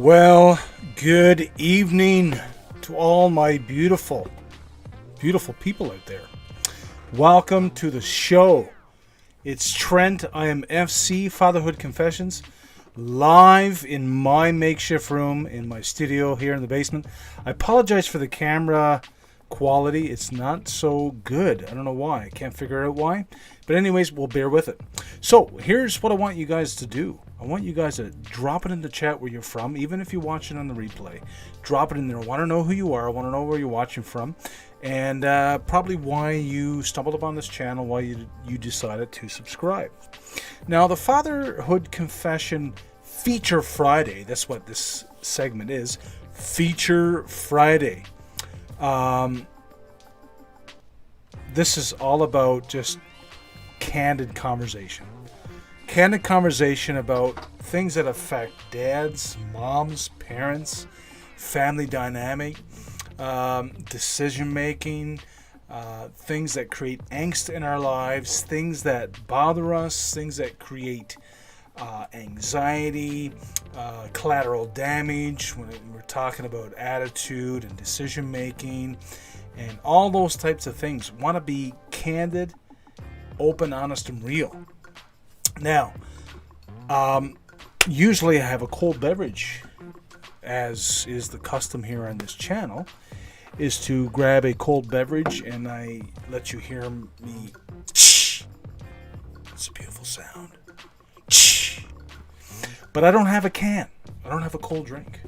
Well, good evening to all my beautiful people out there. Welcome to the show. It's Trent. I am FC Fatherhood Confessions, live in my makeshift room in my studio here in the basement. I apologize for the camera quality. It's not so good. I don't know why. I can't figure out why. But anyways, we'll bear with it. So here's what I want you guys to do. I want you guys to drop it in the chat where you're from, even if you watch it on the replay. Drop it in there. I want to know who you are. I want to know where you're watching from, and probably why you stumbled upon this channel, why you decided to subscribe. Now, the Fatherhood Confession Feature Friday, that's what this segment is, Feature Friday. This is all about just candid conversation. Candid conversation about things that affect dads, moms, parents, family dynamic, decision making, things that create angst in our lives, things that bother us, things that create anxiety, collateral damage when we're talking about attitude and decision making and all those types of things. Want to be candid, open, honest, and real. Now, usually I have a cold beverage, as is the custom here on this channel, is to grab a cold beverage and I let you hear me. Shh. It's a beautiful sound. Shh. But I don't have a can. I don't have a cold drink.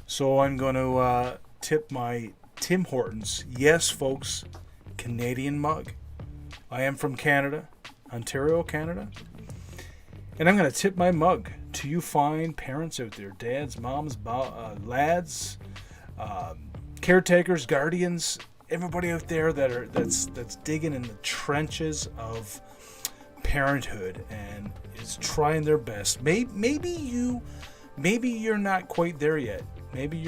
So I'm going to tip my Tim Hortons, yes folks, Canadian mug. I am from Canada, Ontario, Canada. And I'm going to tip my mug to you fine parents out there, dads, moms, lads, caretakers, guardians, everybody out there that's digging in the trenches of parenthood and is trying their best. Maybe you're not quite there yet. Maybe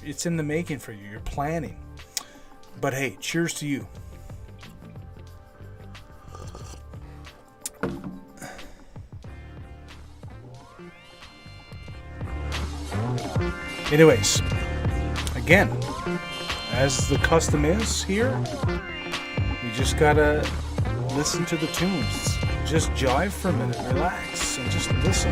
it's in the making for you. You're planning. But hey, cheers to you. Anyways, again, as the custom is here, we just gotta listen to the tunes. Just jive for a minute, relax, and just listen.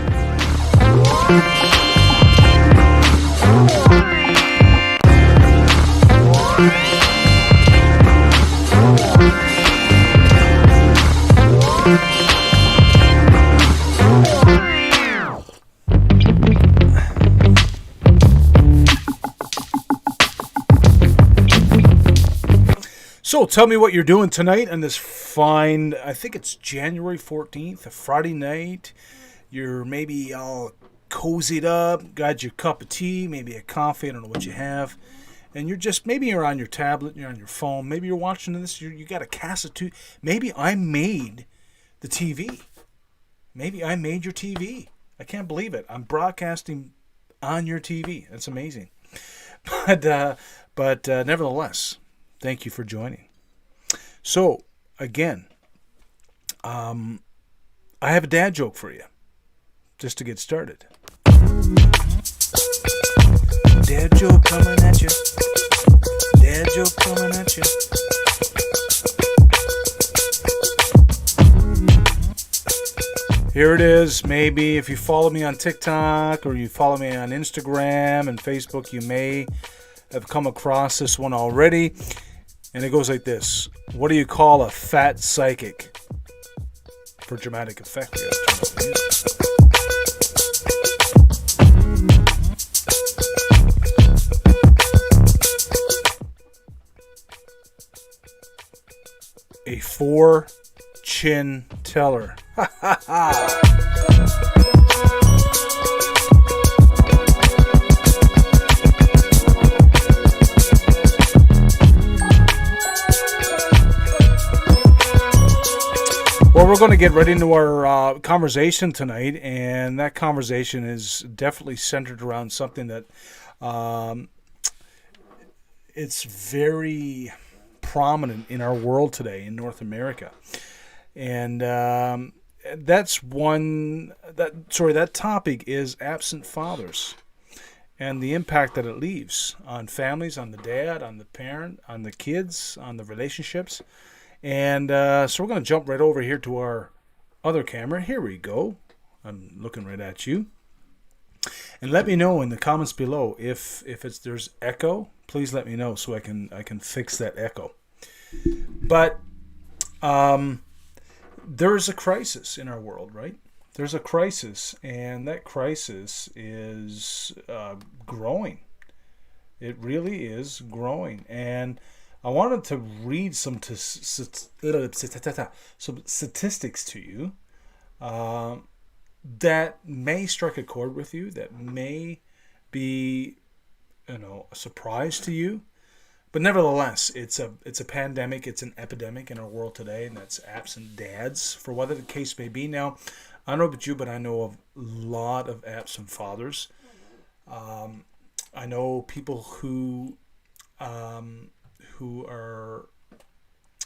So tell me what you're doing tonight on this fine, I think it's January 14th, a Friday night. You're maybe all cozied up, got your cup of tea, maybe a coffee, I don't know what you have. And maybe you're on your tablet, you're on your phone, maybe you're watching this, you got a cassette too. Maybe I made the TV. Maybe I made your TV. I can't believe it. I'm broadcasting on your TV. That's amazing. But nevertheless, thank you for joining. So, again, I have a dad joke for you, just to get started. Dad joke coming at you. Dad joke coming at you. Here it is. Maybe if you follow me on TikTok or you follow me on Instagram and Facebook, you may have come across this one already. And it goes like this. What do you call a fat psychic? For dramatic effect, we gotta turn up the music. A four-chin teller. Ha ha ha! Well, we're going to get right into our conversation tonight, and that conversation is definitely centered around something that it's very prominent in our world today in North America. And that topic is absent fathers. and the impact that it leaves on families, on the dad, on the parent, on the kids, on the relationships. And so we're going to jump right over here to our other camera. Here we go. I'm looking right at you. And let me know in the comments below if there's echo. Please let me know so I can fix that echo. But there's a crisis in our world, right? There's a crisis, and that crisis is growing. It really is growing. And I wanted to read some statistics to you that may strike a chord with you, that may be, a surprise to you. But nevertheless, it's a pandemic, it's an epidemic in our world today, and that's absent dads, for whatever the case may be. Now, I don't know about you, but I know of a lot of absent fathers. I know people who are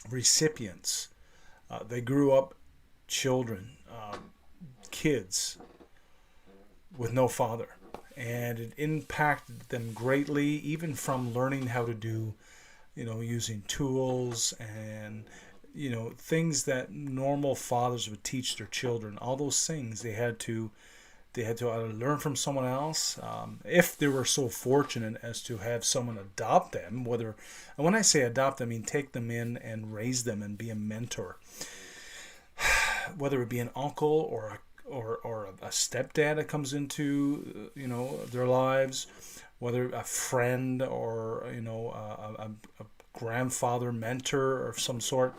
recipients. They grew up children, kids with no father, and it impacted them greatly, even from learning how to do, using tools and things that normal fathers would teach their children. All those things they had to either learn from someone else, if they were so fortunate as to have someone adopt them. And when I say adopt, I mean take them in and raise them and be a mentor. Whether it be an uncle or a stepdad that comes into their lives, whether a friend or a grandfather mentor of some sort.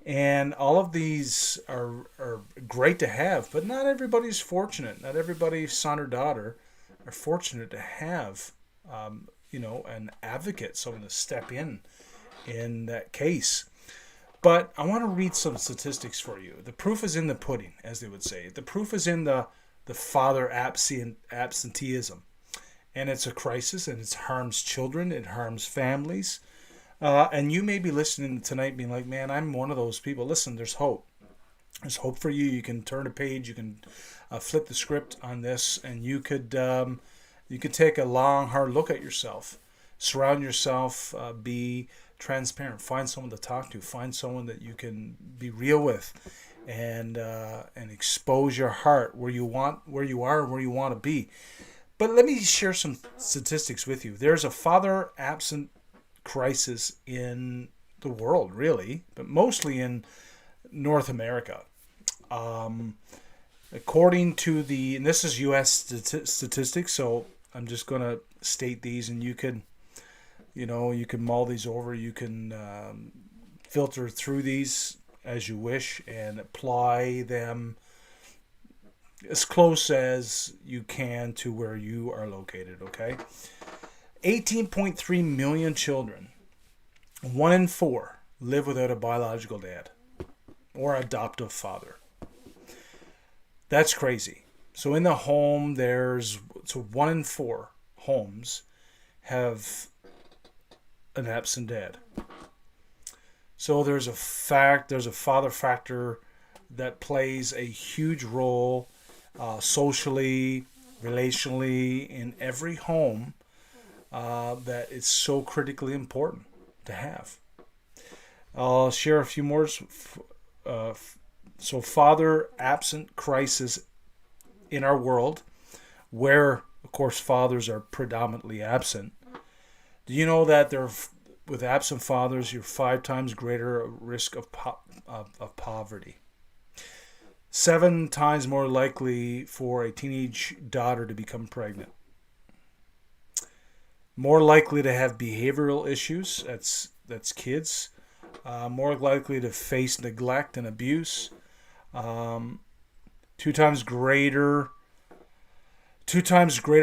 And all of these are great to have, but not everybody's fortunate. Not everybody's son or daughter are fortunate to have an advocate, someone to step in that case. But I want to read some statistics for you. The proof is in the pudding, as they would say. The proof is in the father absenteeism. And it's a crisis, and it harms children, it harms families. And you may be listening tonight being like, man, I'm one of those people. Listen, there's hope. There's hope for you. You can turn a page, you can flip the script on this, and you could take a long, hard look at yourself. Surround yourself, be transparent, find someone to talk to, find someone that you can be real with, and expose your heart where you are, where you want to be. But let me share some statistics with you. There's a father absent crisis in the world, really, but mostly in North America. According to and this is U.S. statistics, so I'm just going to state these, and you can mull these over. You can filter through these as you wish and apply them as close as you can to where you are located, okay? 18.3 million children, 1 in 4, live without a biological dad or adoptive father. That's crazy. So in the home, 1 in 4 homes have an absent dad. So there's a father factor that plays a huge role socially, relationally, in every home that is so critically important to have. I'll share a few more. So father absent crisis in our world, where, of course, fathers are predominantly absent. Do you know that with absent fathers, you're 5 times greater risk of poverty? 7 times more likely for a teenage daughter to become pregnant. More likely to have behavioral issues. That's kids. More likely to face neglect and abuse. 2 times greater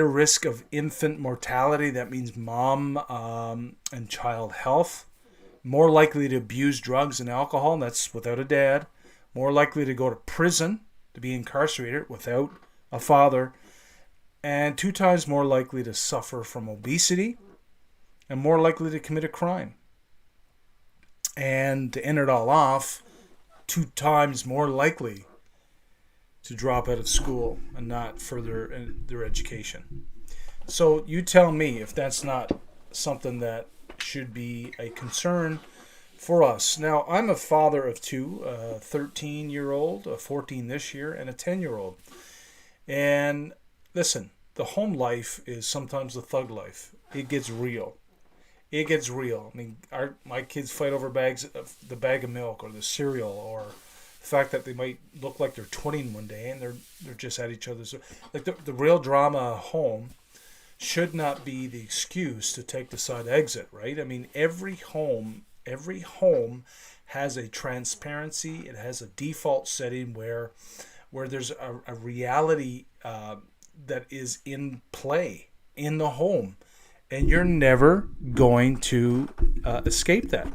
risk of infant mortality. That means mom and child health. More likely to abuse drugs and alcohol. That's without a dad. More likely to go to prison, to be incarcerated without a father. And 2 times more likely to suffer from obesity. And more likely to commit a crime. And to end it all off, 2 times more likely to drop out of school and not further their education. So you tell me if that's not something that should be a concern for us. Now, I'm a father of two, a 13-year-old, a 14 this year, and a 10-year-old. And listen, the home life is sometimes the thug life. It gets real. It gets real. I mean, my kids fight over the bag of milk or the cereal, or the fact that they might look like they're twinning one day and they're just at each other's. Like the real drama at home should not be the excuse to take the side exit, right? I mean, every home has a transparency. It has a default setting where there's a reality that is in play in the home, and you're never going to escape that.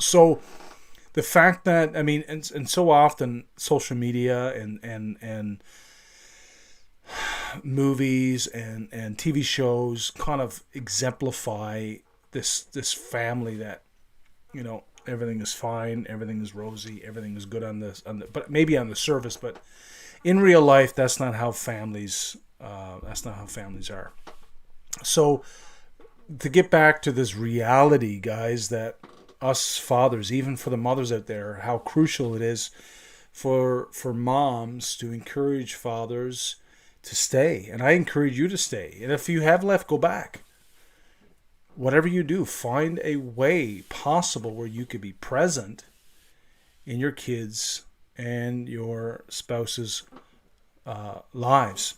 So the fact that, I mean, and so often social media and movies and TV shows kind of exemplify this family that, everything is fine, everything is rosy, everything is good but maybe on the surface, but in real life that's not how families are. So to get back to this reality, guys, that us fathers, even for the mothers out there, how crucial it is for moms to encourage fathers to stay. And I encourage you to stay. And if you have left, go back. Whatever you do, find a way possible where you could be present in your kids and your spouse's lives.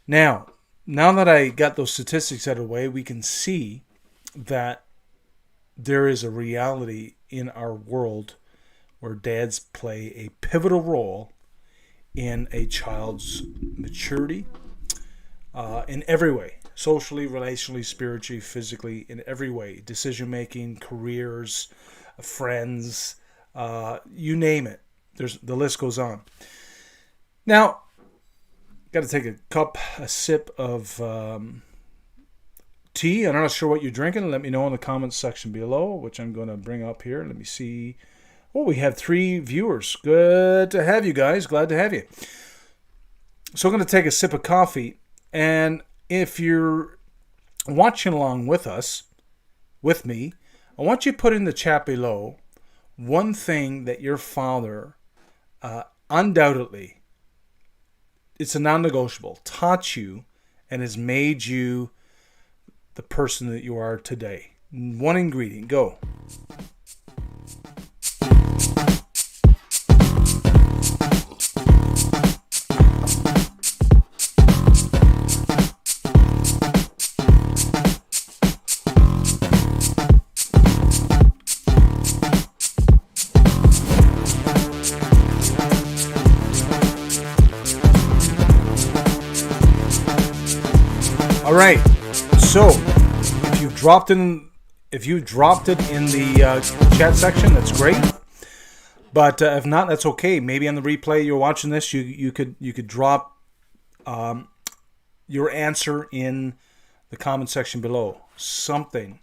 Now that I got those statistics out of the way, we can see that there is a reality in our world where dads play a pivotal role in a child's maturity, in every way, socially, relationally, spiritually, physically, in every way, decision making, careers, friends, you name it. The list goes on. Now, got to take a sip of tea. I'm not sure what you're drinking. Let me know in the comments section below, which I'm going to bring up here. Let me see. Oh, we have 3 viewers. Good to have you guys. Glad to have you. So I'm going to take a sip of coffee. And if you're watching along with me, I want you to put in the chat below one thing that your father undoubtedly, it's a non-negotiable, taught you and has made you the person that you are today. One ingredient. Go. All right. So, if you dropped it in the chat section, that's great. But if not, that's okay. Maybe on the replay you're watching this, you could drop your answer in the comment section below. Something,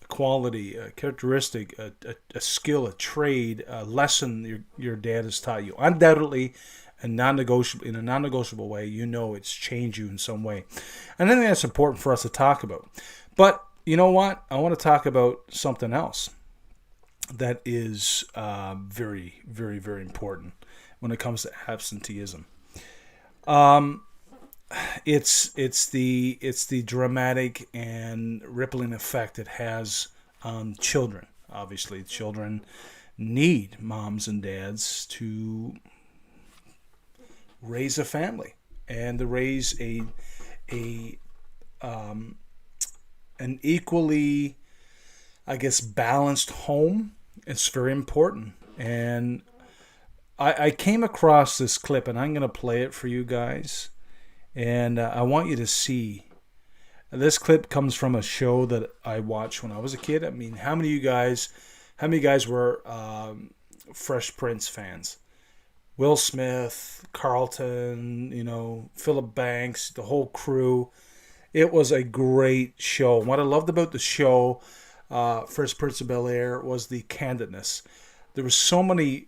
a quality, a characteristic, a skill, a trade, a lesson your dad has taught you. Undoubtedly, in a non-negotiable way, it's changed you in some way. And I think that's important for us to talk about. But you know what? I want to talk about something else that is very, very, very important when it comes to absenteeism. It's the dramatic and rippling effect it has on children. Obviously, children need moms and dads to raise a family and to raise an equally, I guess, balanced home. It's very important. And I came across this clip, and I'm going to play it for you guys. And I want you to see. This clip comes from a show that I watched when I was a kid. I mean, how many guys were Fresh Prince fans? Will Smith, Carlton, Philip Banks, the whole crew. It was a great show. What I loved about the show, Fresh Prince of Bel-Air, was the candidness. there was so many.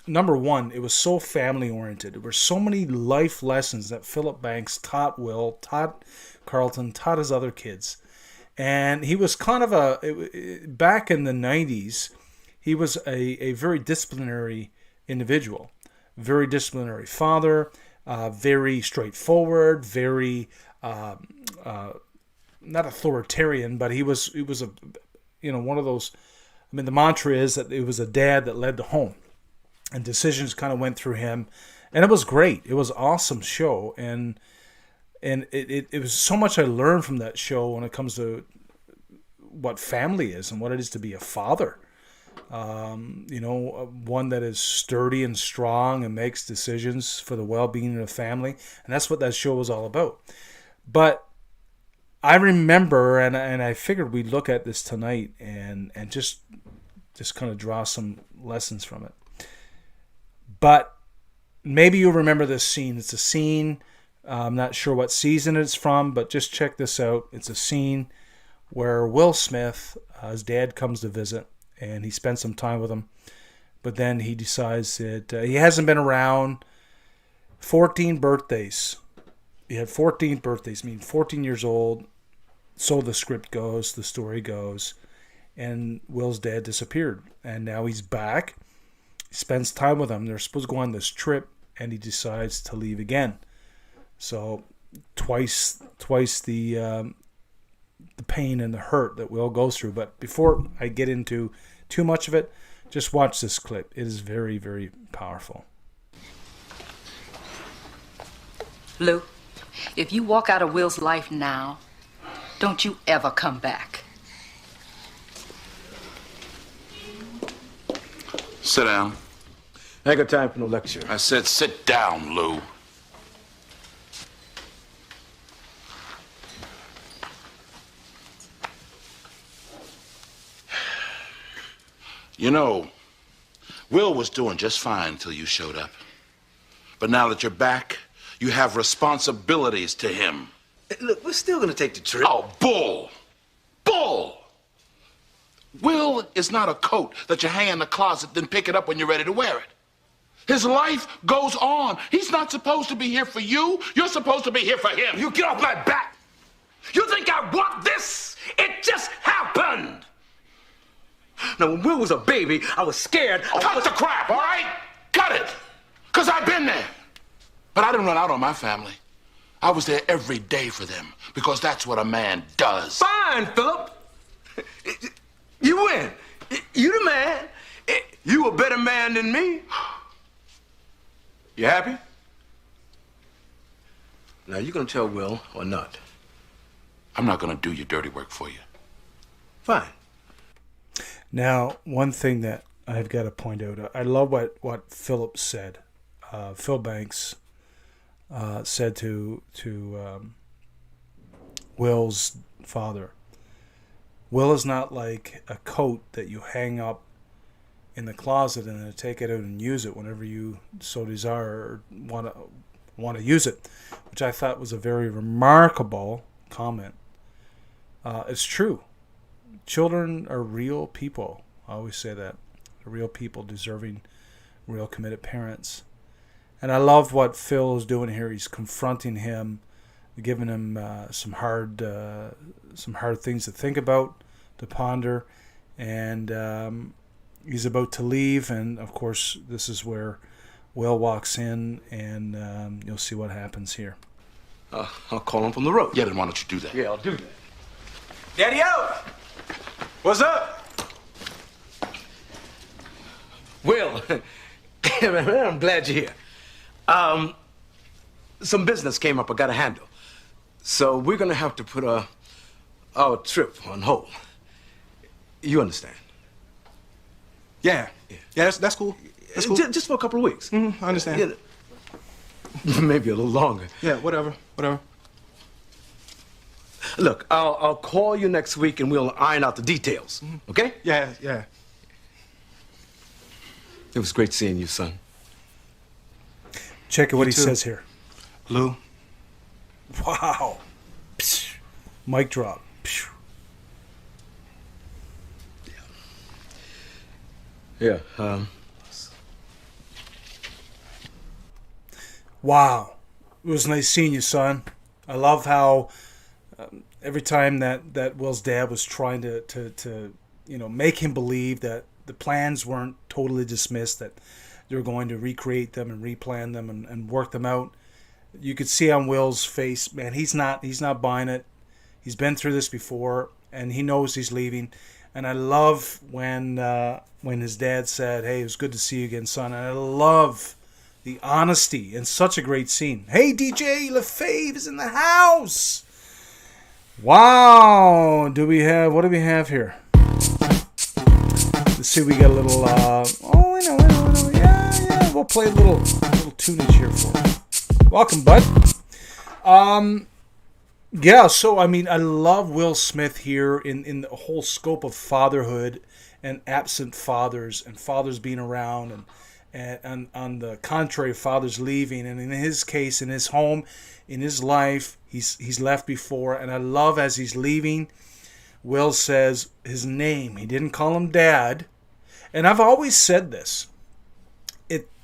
Number one, it was so family oriented. There were so many life lessons that Philip Banks taught Will, taught Carlton, taught his other kids. And he was kind of back in the 90s, he was a very disciplinary individual, very disciplinary father, very straightforward, very, not authoritarian, but he was a, one of those, the mantra is that it was a dad that led the home. And decisions kind of went through him, and it was great. It was an awesome show, and it was so much I learned from that show when it comes to what family is and what it is to be a father. One that is sturdy and strong and makes decisions for the well-being of the family, and that's what that show was all about. But I remember, and I figured we'd look at this tonight and just kind of draw some lessons from it. But maybe you'll remember this scene. It's a scene, I'm not sure what season it's from, but just check this out. It's a scene where Will Smith, his dad, comes to visit, and he spends some time with him. But then he decides that he hasn't been around 14 birthdays. He had 14 birthdays, meaning 14 years old. So the script goes, the story goes, and Will's dad disappeared. And now he's back. Spends time with him. They're supposed to go on this trip, and he decides to leave again. So twice the pain and the hurt that Will goes through. But before I get into too much of it, just watch this clip. It is very, very powerful. Lou, if you walk out of Will's life now, don't you ever come back. Sit down. I ain't got time for no lecture. I said sit down, Lou. You know, Will was doing just fine until you showed up. But now that you're back, you have responsibilities to him. Look, we're still gonna take the trip. Oh, bull! Bull! Will is not a coat that you hang in the closet, then pick it up when you're ready to wear it. His life goes on. He's not supposed to be here for you. You're supposed to be here for him. You get off my back! You think I want this? It just happened! Now, when Will was a baby, I was scared. Cut the crap, all right? Cut it. Because I've been there. But I didn't run out on my family. I was there every day for them because that's what a man does. Fine, Philip. You win. You the man. You a better man than me. You happy? Now, you gonna tell Will or not? I'm not gonna do your dirty work for you. Fine. Now, one thing that I've got to point out, I love what Philip said. Phil Banks said to Will's father, Will is not like a coat that you hang up in the closet and then take it out and use it whenever you so desire or want to use it, which I thought was a very remarkable comment. It's true. Children are real people. I always say that. They're real people deserving real committed parents. And I love what Phil is doing here. He's confronting him, giving him some hard things to think about, to ponder, and he's about to leave. And of course, this is where Will walks in, and you'll see what happens here. I'll call him from the road. Yeah, then why don't you do that? Yeah, I'll do that. Daddy-o! What's up? Will, I'm glad you're here. Some business came up I got to handle. So we're going to have to put our trip on hold. You understand? Yeah, that's cool. That's cool. Just for a couple of weeks. I understand. Yeah, maybe a little longer. Yeah, whatever. Look, I'll call you next week and we'll iron out the details. Okay? Yeah. It was great seeing you, son. Check out what he too. says here. Lou. Wow. Psh. Mic drop. Psh. Yeah. Wow. It was nice seeing you, son. I love how every time that Will's dad was trying to make him believe that the plans weren't totally dismissed, that they were going to recreate them and replan them and work them out. You could see on Will's face, man, he's not buying it. He's been through this before, and he knows he's leaving. And I love when his dad said, "Hey, it was good to see you again, son." And I love the honesty in such a great scene. Hey, DJ LaFave is in the house. Wow. What do we have here? Let's see. We got a little. I know. Yeah. We'll play a little tunage here for you. Welcome, bud. Yeah, so I mean, I love Will Smith here in the whole scope of fatherhood and absent fathers and fathers being around and on the contrary, fathers leaving. And in his case, in his home, in his life, he's left before. And I love as he's leaving, Will says his name. He didn't call him Dad. And I've always said this.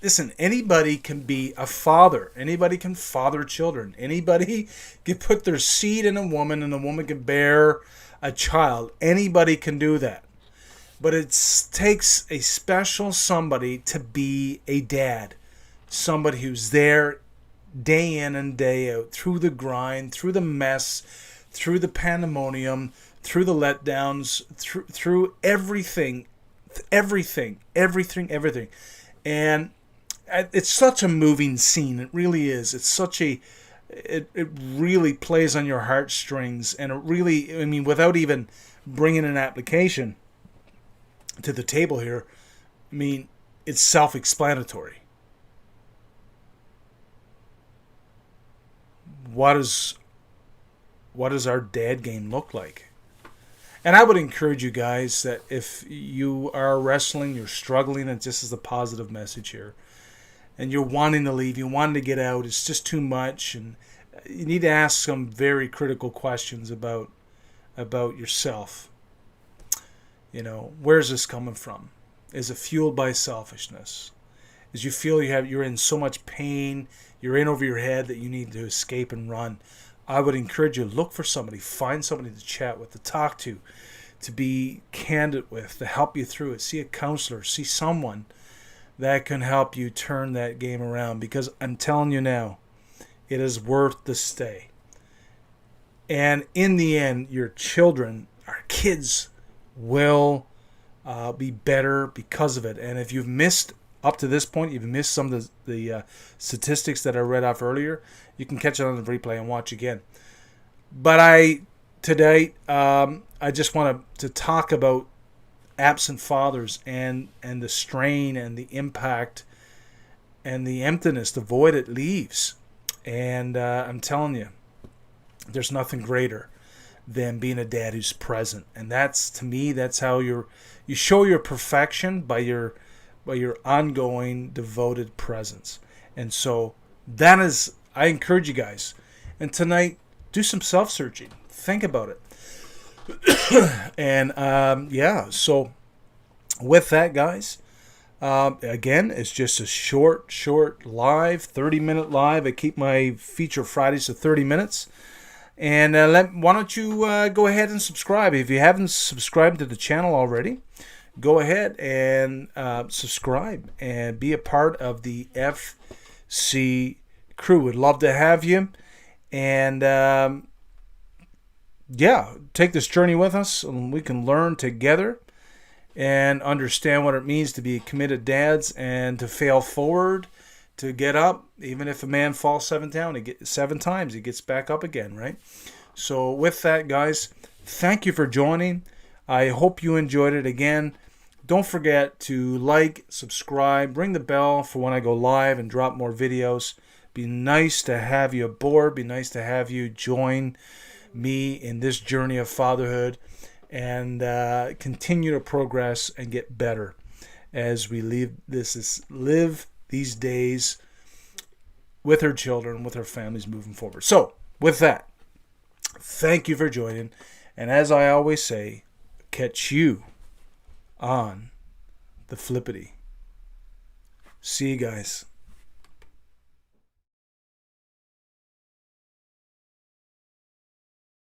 Listen, anybody can be a father. Anybody can father children. Anybody can put their seed in a woman and a woman can bear a child. Anybody can do that. But it takes a special somebody to be a dad. Somebody who's there day in and day out, through the grind, through the mess, through the pandemonium, through the letdowns, through everything. And it's such a moving scene. It really is. It's such it really plays on your heartstrings. And it really, I mean, without even bringing an application to the table here, I mean, it's self-explanatory. What does our dad game look like? And I would encourage you guys that if you are wrestling, you're struggling, and this is a positive message here, and you're wanting to leave, you want to get out, it's just too much, and you need to ask some very critical questions about yourself. You know, where's this coming from? Is it fueled by selfishness? Is you feel you're in so much pain, you're in over your head that you need to escape and run? I would encourage you to look for somebody, find somebody to chat with, to talk to be candid with, to help you through it. See a counselor, see someone that can help you turn that game around, because I'm telling you now, it is worth the stay. And in the end, your children, our kids, will be better because of it. And if you've missed up to this point, you've missed some of the statistics that I read off earlier, you can catch it on the replay and watch again. But today, I just want to talk about absent fathers and the strain and the impact and the emptiness, the void it leaves. And I'm telling you, there's nothing greater than being a dad who's present. And that's, to me, that's how you show your perfection, by your ongoing devoted presence. And so that is, I encourage you guys. And tonight, do some self-searching. Think about it. And so with that, guys, again, it's just a short live, 30-minute live. I keep my feature Fridays to 30 minutes. And why don't you go ahead and subscribe. If you haven't subscribed to the channel already, go ahead and subscribe and be a part of the FC crew. We'd love to have you. And take this journey with us, and we can learn together and understand what it means to be committed dads and to fail forward, to get up. Even if a man falls 7 times, he gets back up again, right? So with that, guys, thank you for joining. I hope you enjoyed it. Again, don't forget to like, subscribe, ring the bell for when I go live and drop more videos. Be nice to have you aboard. Be nice to have you join me in this journey of fatherhood, and continue to progress and get better as we live these days with our children, with our families moving forward. So, with that, thank you for joining. And as I always say, catch you on the flippity. See you guys.